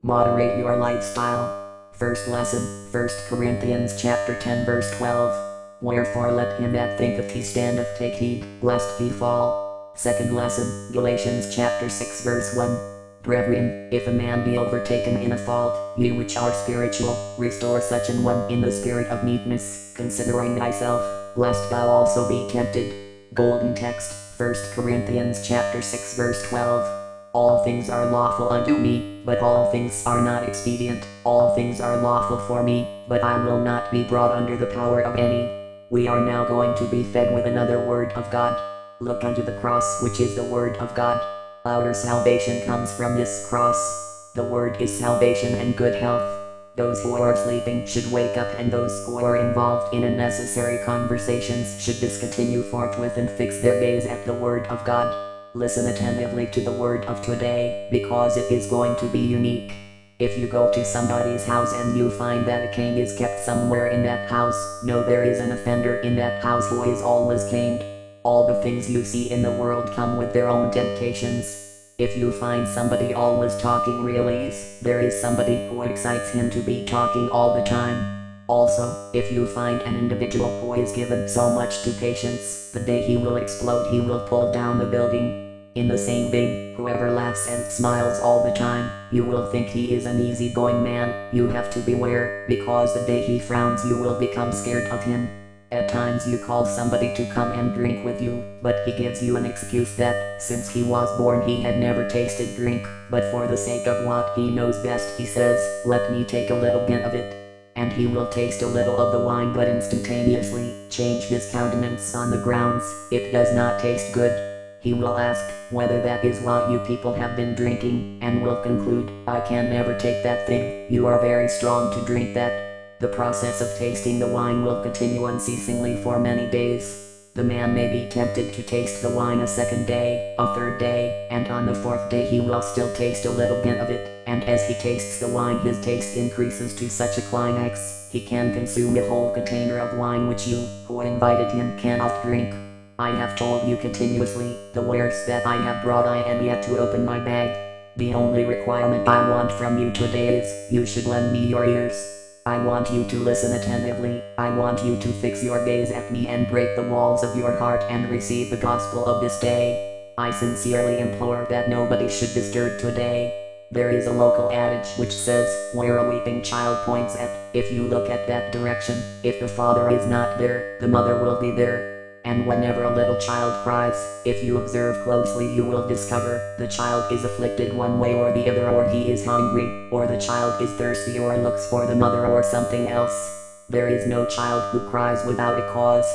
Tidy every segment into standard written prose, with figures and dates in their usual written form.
Moderate your lifestyle. First lesson, 1 Corinthians chapter 10 verse 12. Wherefore let him that thinketh he standeth take heed, lest he fall. Second lesson, Galatians chapter 6 verse 1. Brethren, if a man be overtaken in a fault, ye which are spiritual, restore such an one in the spirit of meekness, considering thyself, lest thou also be tempted. Golden text, 1 Corinthians chapter 6 verse 12. All things are lawful unto me, but all things are not expedient. All things are lawful for me, but I will not be brought under the power of any. We are now going to be fed with another word of God. Look unto the cross, which is the word of God. Our salvation comes from this cross. The word is salvation and good health. Those who are sleeping should wake up, and those who are involved in unnecessary conversations should discontinue forthwith and fix their gaze at the word of God. Listen attentively to the word of today, because it is going to be unique. If you go to somebody's house and you find that a cane is kept somewhere in that house, know there is an offender in that house who is always caned. All the things you see in the world come with their own temptations. If you find somebody always talking realies, there is somebody who excites him to be talking all the time. Also, if you find an individual who is given so much to patience, the day he will explode he will pull down the building. In the same vein, whoever laughs and smiles all the time, you will think he is an easygoing man. You have to beware, because the day he frowns you will become scared of him. At times you call somebody to come and drink with you, but he gives you an excuse that, since he was born he had never tasted drink, but for the sake of what he knows best he says, let me take a little bit of it. And he will taste a little of the wine but instantaneously change his countenance on the grounds, it does not taste good. He will ask whether that is what you people have been drinking, and will conclude, I can never take that thing, you are very strong to drink that. The process of tasting the wine will continue unceasingly for many days. The man may be tempted to taste the wine a second day, a third day, and on the fourth day he will still taste a little bit of it, and as he tastes the wine his taste increases to such a climax, he can consume a whole container of wine which you, who invited him, cannot drink. I have told you continuously, the wares that I have brought I am yet to open my bag. The only requirement I want from you today is, you should lend me your ears. I want you to listen attentively, I want you to fix your gaze at me and break the walls of your heart and receive the gospel of this day. I sincerely implore that nobody should disturb today. There is a local adage which says, where a weeping child points at, if you look at that direction, if the father is not there, the mother will be there. And whenever a little child cries, if you observe closely you will discover, the child is afflicted one way or the other, or he is hungry, or the child is thirsty, or looks for the mother, or something else. There is no child who cries without a cause.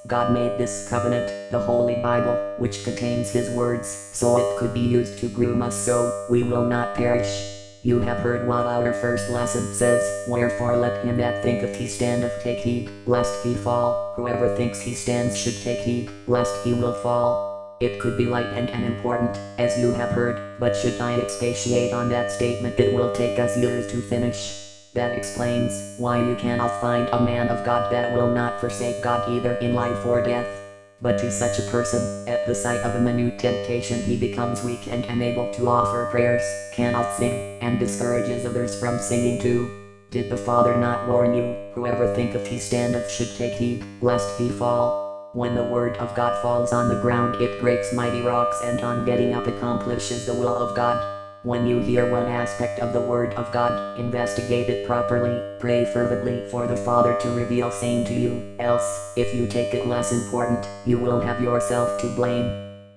God made this covenant, the Holy Bible, which contains His words, so it could be used to groom us so we will not perish. You have heard what our first lesson says, wherefore let him that thinketh he standeth take heed, lest he fall. Whoever thinks he stands should take heed, lest he will fall. It could be light and unimportant, as you have heard, but should I expatiate on that statement it will take us years to finish. That explains why you cannot find a man of God that will not forsake God either in life or death. But to such a person, at the sight of a minute temptation he becomes weak and unable to offer prayers, cannot sing, and discourages others from singing too. Did the Father not warn you, whoever thinketh he standeth should take heed, lest he fall? When the word of God falls on the ground it breaks mighty rocks, and on getting up accomplishes the will of God. When you hear one aspect of the word of God, investigate it properly, pray fervently for the Father to reveal same to you, else, if you take it less important, you will have yourself to blame.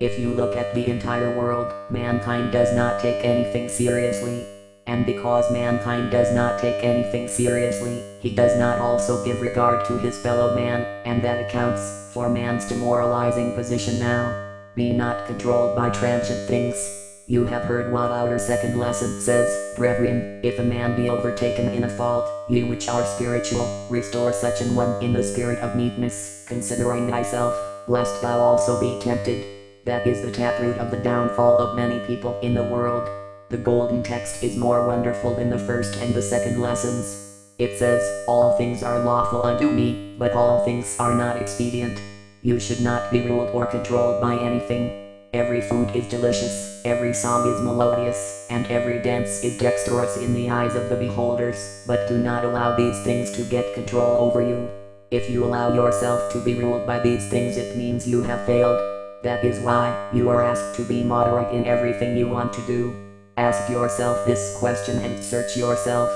If you look at the entire world, mankind does not take anything seriously. And because mankind does not take anything seriously, he does not also give regard to his fellow man, and that accounts for man's demoralizing position now. Be not controlled by transient things. You have heard what our second lesson says, brethren, if a man be overtaken in a fault, ye which are spiritual, restore such an one in the spirit of meekness, considering thyself, lest thou also be tempted. That is the taproot of the downfall of many people in the world. The golden text is more wonderful than the first and the second lessons. It says, all things are lawful unto me, but all things are not expedient. You should not be ruled or controlled by anything. Every food is delicious, every song is melodious, and every dance is dexterous in the eyes of the beholders, but do not allow these things to get control over you. If you allow yourself to be ruled by these things, it means you have failed. That is why you are asked to be moderate in everything you want to do. Ask yourself this question and search yourself.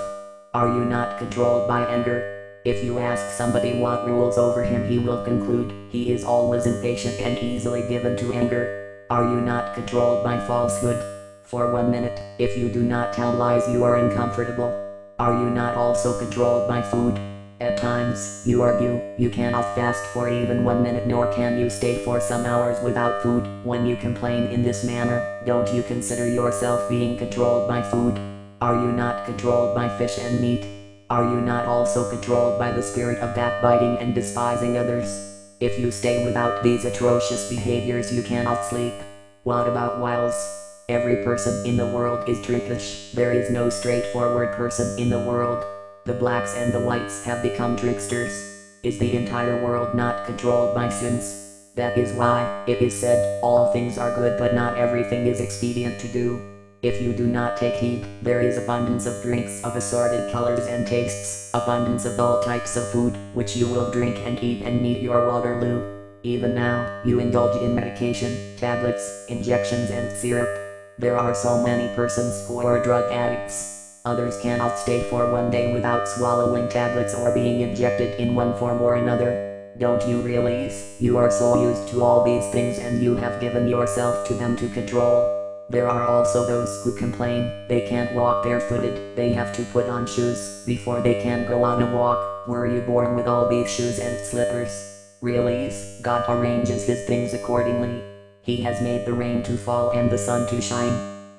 Are you not controlled by anger? If you ask somebody what rules over him, he will conclude he is always impatient and easily given to anger. Are you not controlled by falsehood? For 1 minute, if you do not tell lies, you are uncomfortable. Are you not also controlled by food? At times, you argue, you cannot fast for even 1 minute, nor can you stay for some hours without food. When you complain in this manner, don't you consider yourself being controlled by food? Are you not controlled by fish and meat? Are you not also controlled by the spirit of backbiting and despising others? If you stay without these atrocious behaviors, you cannot sleep. What about wiles? Every person in the world is trickish. There is no straightforward person in the world. The blacks and the whites have become tricksters. Is the entire world not controlled by sins? That is why it is said, all things are good, but not everything is expedient to do. If you do not take heed, there is abundance of drinks of assorted colors and tastes, abundance of all types of food, which you will drink and eat and meet your Waterloo. Even now, you indulge in medication, tablets, injections and syrup. There are so many persons who are drug addicts. Others cannot stay for 1 day without swallowing tablets or being injected in one form or another. Don't you realize, you are so used to all these things and you have given yourself to them to control? There are also those who complain they can't walk barefooted, they have to put on shoes before they can go on a walk. Were you born with all these shoes and slippers? Realize, God arranges his things accordingly. He has made the rain to fall and the sun to shine.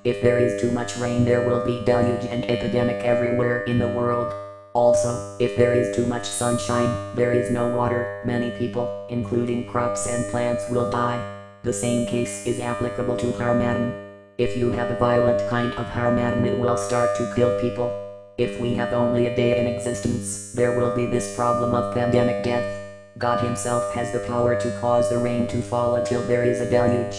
If there is too much rain, there will be deluge and epidemic everywhere in the world. Also, if there is too much sunshine, there is no water, many people, including crops and plants, will die. The same case is applicable to Harmattan. If you have a violent kind of Harmattan, it will start to kill people. If we have only a day in existence, there will be this problem of pandemic death. God himself has the power to cause the rain to fall until there is a deluge.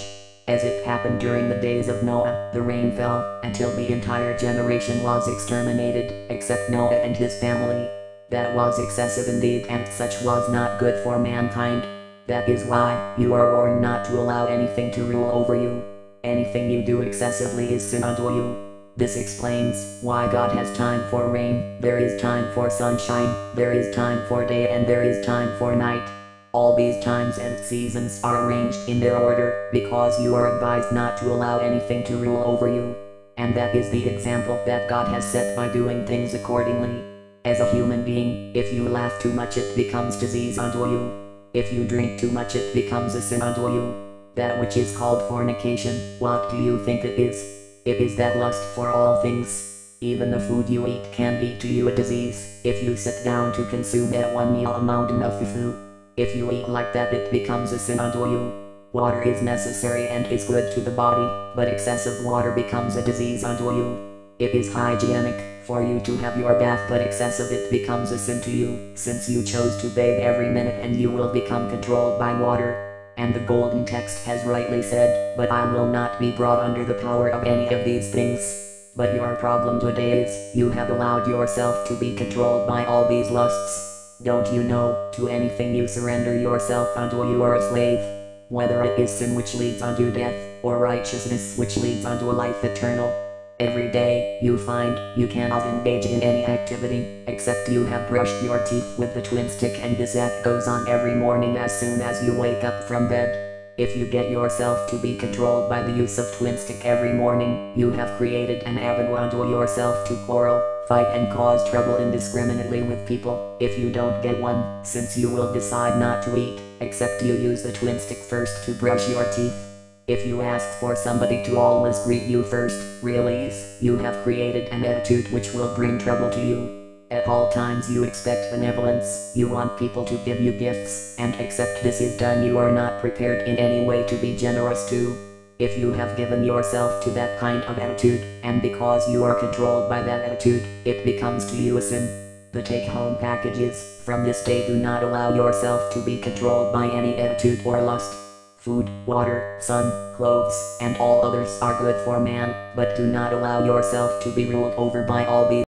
As it happened during the days of Noah, the rain fell until the entire generation was exterminated, except Noah and his family. That was excessive indeed, and such was not good for mankind. That is why you are warned not to allow anything to rule over you. Anything you do excessively is sin unto you. This explains why God has time for rain, there is time for sunshine, there is time for day, and there is time for night. All these times and seasons are arranged in their order, because you are advised not to allow anything to rule over you. And that is the example that God has set by doing things accordingly. As a human being, if you laugh too much, it becomes disease unto you. If you drink too much, it becomes a sin unto you. That which is called fornication, what do you think it is? It is that lust for all things. Even the food you eat can be to you a disease, if you sit down to consume at one meal a mountain of fufu. If you eat like that, it becomes a sin unto you. Water is necessary and is good to the body, but excessive water becomes a disease unto you. It is hygienic for you to have your bath, but excessive it becomes a sin to you, since you chose to bathe every minute, and you will become controlled by water. And the golden text has rightly said, but I will not be brought under the power of any of these things. But your problem today is, you have allowed yourself to be controlled by all these lusts. Don't you know, to anything you surrender yourself unto, you are a slave. Whether it is sin which leads unto death, or righteousness which leads unto a life eternal. Every day, you find, you cannot engage in any activity, except you have brushed your teeth with the twin stick, and this act goes on every morning as soon as you wake up from bed. If you get yourself to be controlled by the use of twin stick every morning, you have created an avenue unto yourself to quarrel, fight and cause trouble indiscriminately with people, if you don't get one, since you will decide not to eat, except you use the twin stick first to brush your teeth. If you ask for somebody to always greet you first, realize you have created an attitude which will bring trouble to you. At all times you expect benevolence, you want people to give you gifts, and except this is done, you are not prepared in any way to be generous too. If you have given yourself to that kind of attitude, and because you are controlled by that attitude, it becomes to you a sin. The take-home package is, from this day do not allow yourself to be controlled by any attitude or lust. Food, water, sun, clothes, and all others are good for man, but do not allow yourself to be ruled over by all these